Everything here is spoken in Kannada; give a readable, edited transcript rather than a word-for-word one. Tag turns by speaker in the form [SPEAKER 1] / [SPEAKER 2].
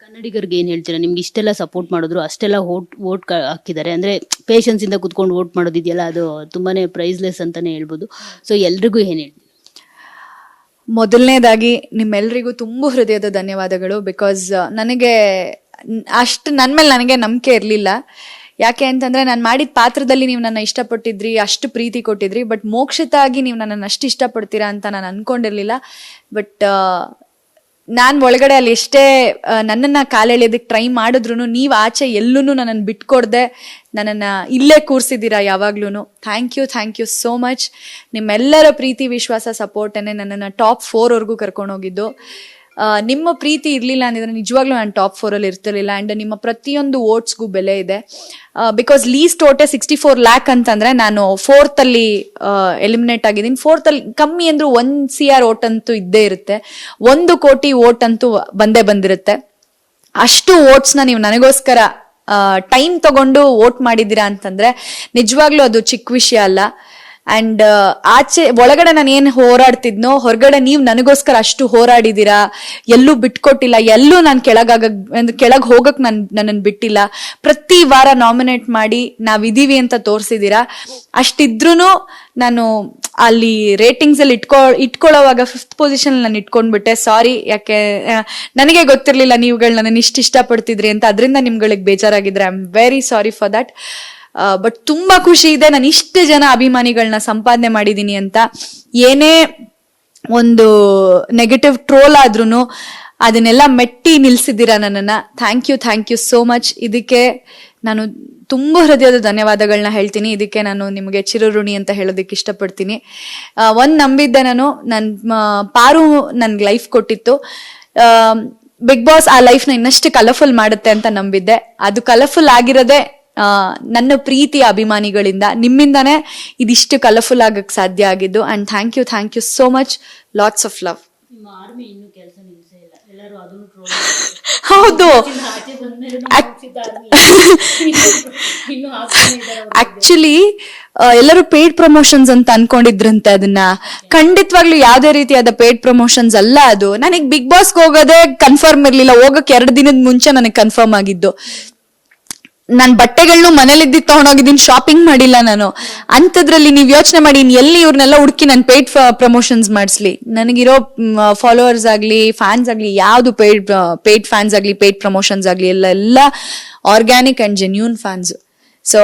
[SPEAKER 1] ಕನ್ನಡಿಗರಿಗೆ ಏನ್ ಹೇಳ್ತೀರಾ? ನಿಮ್ಗೆ ಇಷ್ಟೆಲ್ಲ ಸಪೋರ್ಟ್ ಮಾಡಿದ್ರು, ಅಷ್ಟೆಲ್ಲ ವೋಟ್ ಹಾಕಿದ್ದಾರೆ ಅಂದ್ರೆ ಪೇಷನ್ಸ್ ಇಂದ ಕುತ್ಕೊಂಡು ವೋಟ್ ಮಾಡೋದಿದೆಯಲ್ಲ, ಅದು ತುಂಬಾನೇ ಪ್ರೈಸ್ಲೆಸ್ ಅಂತಾನೆ ಹೇಳ್ಬೋದು. ಸೊ ಎಲ್ರಿಗೂ ಏನ್ ಹೇಳ್ತೀರಾ?
[SPEAKER 2] ಮೊದಲನೇದಾಗಿ ನಿಮ್ಮೆಲ್ರಿಗೂ ತುಂಬ ಹೃದಯದ ಧನ್ಯವಾದಗಳು. ಬಿಕಾಸ್ ನನಗೆ ಅಷ್ಟು ನನ್ನ ಮೇಲೆ ನನಗೆ ನಂಬಿಕೆ ಇರಲಿಲ್ಲ. ಯಾಕೆ ಅಂತಂದ್ರೆ ನಾನು ಮಾಡಿದ ಪಾತ್ರದಲ್ಲಿ ನೀವು ನನ್ನ ಇಷ್ಟಪಟ್ಟಿದ್ರಿ, ಅಷ್ಟು ಪ್ರೀತಿ ಕೊಟ್ಟಿದ್ರಿ. ಬಟ್ ಮೋಕ್ಷಿತಾಗಿ ನೀವು ನನ್ನನ್ನು ಅಷ್ಟು ಇಷ್ಟಪಡ್ತೀರಾ ಅಂತ ನಾನು ಅನ್ಕೊಂಡಿರ್ಲಿಲ್ಲ. ಬಟ್ ನಾನು ಒಳಗಡೆ ಅಲ್ಲಿ ಎಷ್ಟೇ ನನ್ನನ್ನು ಕಾಲೆಳೆಯೋದಕ್ಕೆ ಟ್ರೈ ಮಾಡಿದ್ರು ನೀವು ಆಚೆ ಎಲ್ಲೂ ನನ್ನನ್ನು ಬಿಟ್ಕೊಡ್ದೆ ನನ್ನನ್ನು ಇಲ್ಲೇ ಕೂರಿಸಿದ್ದೀರಾ ಯಾವಾಗ್ಲೂ. Thank you so much. ನಿಮ್ಮೆಲ್ಲರ ಪ್ರೀತಿ, ವಿಶ್ವಾಸ, ಸಪೋರ್ಟನ್ನೇ ನನ್ನನ್ನು ಟಾಪ್ 4ವರೆಗೂ ಕರ್ಕೊಂಡೋಗಿದ್ದು. ನಿಮ್ಮ ಪ್ರೀತಿ ಇರಲಿಲ್ಲ ಅಂದಿದ್ರೆ ನಿಜವಾಗ್ಲೂ ನಾನು ಟಾಪ್ 4ಅಲ್ಲಿ ಇರ್ತಿರ್ಲಿಲ್ಲ. ಆ್ಯಂಡ್ ನಿಮ್ಮ ಪ್ರತಿಯೊಂದು ವೋಟ್ಸ್ಗೂ ಬೆಲೆ ಇದೆ. ಬಿಕಾಸ್ ಲೀಸ್ಟ್ ವೋಟೇ 64 lakh ಅಂತಂದ್ರೆ ನಾನು 4th ಅಲ್ಲಿ ಎಲಿಮಿನೇಟ್ ಆಗಿದ್ದೀನಿ. 4th ಅಲ್ಲಿ ಕಮ್ಮಿ ಅಂದ್ರೂ 1 CR ವೋಟ್ ಅಂತೂ ಇದ್ದೇ ಇರುತ್ತೆ, 1 ಕೋಟಿ ವೋಟ್ ಅಂತೂ ಬಂದಿರುತ್ತೆ. ಅಷ್ಟು ವೋಟ್ಸ್ನ ನೀವು ನನಗೋಸ್ಕರ ಟೈಮ್ ತಗೊಂಡು ವೋಟ್ ಮಾಡಿದ್ದೀರಾ ಅಂತಂದ್ರೆ ನಿಜವಾಗ್ಲೂ ಅದು ಚಿಕ್ಕ ವಿಷಯ ಅಲ್ಲ. ಅಂಡ್ ಒಳಗಡೆ ನಾನು ಏನ್ ಹೋರಾಡ್ತಿದ್ನೋ ಹೊರಗಡೆ ನೀವು ನನಗೋಸ್ಕರ ಅಷ್ಟು ಹೋರಾಡಿದೀರಾ, ಎಲ್ಲೂ ಬಿಟ್ಕೊಟ್ಟಿಲ್ಲ, ಎಲ್ಲೂ ನಾನು ಕೆಳಗ್ ಹೋಗಕ್ ನನ್ನನ್ನು ಬಿಟ್ಟಿಲ್ಲ. ಪ್ರತಿ ವಾರ ನಾಮಿನೇಟ್ ಮಾಡಿ ನಾವಿದೀವಿ ಅಂತ ತೋರಿಸಿದೀರಾ. ಅಷ್ಟಿದ್ರೂ ನಾನು ಅಲ್ಲಿ ರೇಟಿಂಗ್ಸ್ ಅಲ್ಲಿ ಇಟ್ಕೊಳ್ಳೋವಾಗ 5th ಪೊಸಿಷನ್ ನಾನು ಇಟ್ಕೊಂಡ್ಬಿಟ್ಟೆ. ಸಾರಿ, ಯಾಕೆ ನನಗೆ ಗೊತ್ತಿರ್ಲಿಲ್ಲ ನೀವುಗಳು ನನ್ನ ಇಷ್ಟಪಡ್ತಿದ್ರಿ ಅಂತ. ಅದರಿಂದ ನಿಮ್ಗಳಿಗೆ ಬೇಜಾರಾಗಿದ್ರೆ I am very sorry for that. But ತುಂಬಾ ಖುಷಿ ಇದೆ ನಾನು ಇಷ್ಟು ಜನ ಅಭಿಮಾನಿಗಳನ್ನ ಸಂಪಾದನೆ ಮಾಡಿದೀನಿ ಅಂತ. ಏನೇ ಒಂದು ನೆಗೆಟಿವ್ ಟ್ರೋಲ್ ಆದ್ರೂ ಅದನ್ನೆಲ್ಲ ಮೆಟ್ಟಿ ನಿಲ್ಸಿದ್ದೀರಾ ನನ್ನನ್ನ. Thank you so much. ಇದಕ್ಕೆ ನಾನು ತುಂಬಾ ಹೃದಯದ ಧನ್ಯವಾದಗಳನ್ನ ಹೇಳ್ತೀನಿ. ಇದಕ್ಕೆ ನಾನು ನಿಮಗೆ ಚಿರಋಣಿ ಅಂತ ಹೇಳೋದಕ್ಕೆ ಇಷ್ಟಪಡ್ತೀನಿ. ಒಂದ್ ನಂಬಿದ್ದೆ ನಾನು, ಪಾರು ನನ್ಗೆ ಲೈಫ್ ಕೊಟ್ಟಿತ್ತು. ಬಿಗ್ ಬಾಸ್ ಆ ಲೈಫ್ನ ಇನ್ನಷ್ಟು ಕಲರ್ಫುಲ್ ಮಾಡುತ್ತೆ ಅಂತ ನಂಬಿದ್ದೆ. ಅದು ಕಲರ್ಫುಲ್ ಆಗಿರೋದೇ ನನ್ನ ಪ್ರೀತಿಯ ಅಭಿಮಾನಿಗಳಿಂದ, ನಿಮ್ಮಿಂದಾನೇ ಇದಿಷ್ಟು ಕಲರ್ಫುಲ್ ಆಗಕ್ ಸಾಧ್ಯ ಆಗಿದ್ದು. And thank you so much. Lots of love. ಹೌದು, ಆಕ್ಚುಲಿ ಎಲ್ಲರೂ ಪೇಡ್ ಪ್ರಮೋಷನ್ಸ್ ಅಂತ ಅನ್ಕೊಂಡಿದ್ರಂತೆ. ಅದನ್ನ ಖಂಡಿತವಾಗ್ಲೂ ಯಾವ್ದೇ ರೀತಿಯಾದ ಪೇಡ್ ಪ್ರಮೋಷನ್ಸ್ ಅಲ್ಲ ಅದು. ನನಗೆ ಬಿಗ್ ಬಾಸ್ಗೆ ಹೋಗೋದೇ ಕನ್ಫರ್ಮ್ ಇರ್ಲಿಲ್ಲ. ಹೋಗಕ್ಕೆ 2 ದಿನದ ಮುಂಚೆ ನನಗೆ ಕನ್ಫರ್ಮ್ ಆಗಿದ್ದು. ನಾನ್ ಬಟ್ಟೆಗಳನ್ನೂ ಮನೇಲಿದ್ದಿ ತಗೊಂಡೋಗಿದ್ದೀನಿ, ಶಾಪಿಂಗ್ ಮಾಡಿಲ್ಲ ನಾನು. ಅಂಥದ್ರಲ್ಲಿ ನೀವ್ ಯೋಚನೆ ಮಾಡಿ ಎಲ್ಲಿ ಇವ್ರನ್ನೆಲ್ಲ ಹುಡುಕಿ ನಾನು ಪೇಡ್ ಪ್ರಮೋಷನ್ಸ್ ಮಾಡಿಸ್ಲಿ. ನನಗಿರೋ ಫಾಲೋವರ್ಸ್ ಆಗ್ಲಿ, ಫ್ಯಾನ್ಸ್ ಆಗ್ಲಿ, ಯಾವ್ದು ಪೇಡ್ ಫ್ಯಾನ್ಸ್ ಆಗ್ಲಿ, ಪೇಡ್ ಪ್ರಮೋಷನ್ಸ್ ಆಗ್ಲಿ, ಎಲ್ಲ organic and genuine fans. So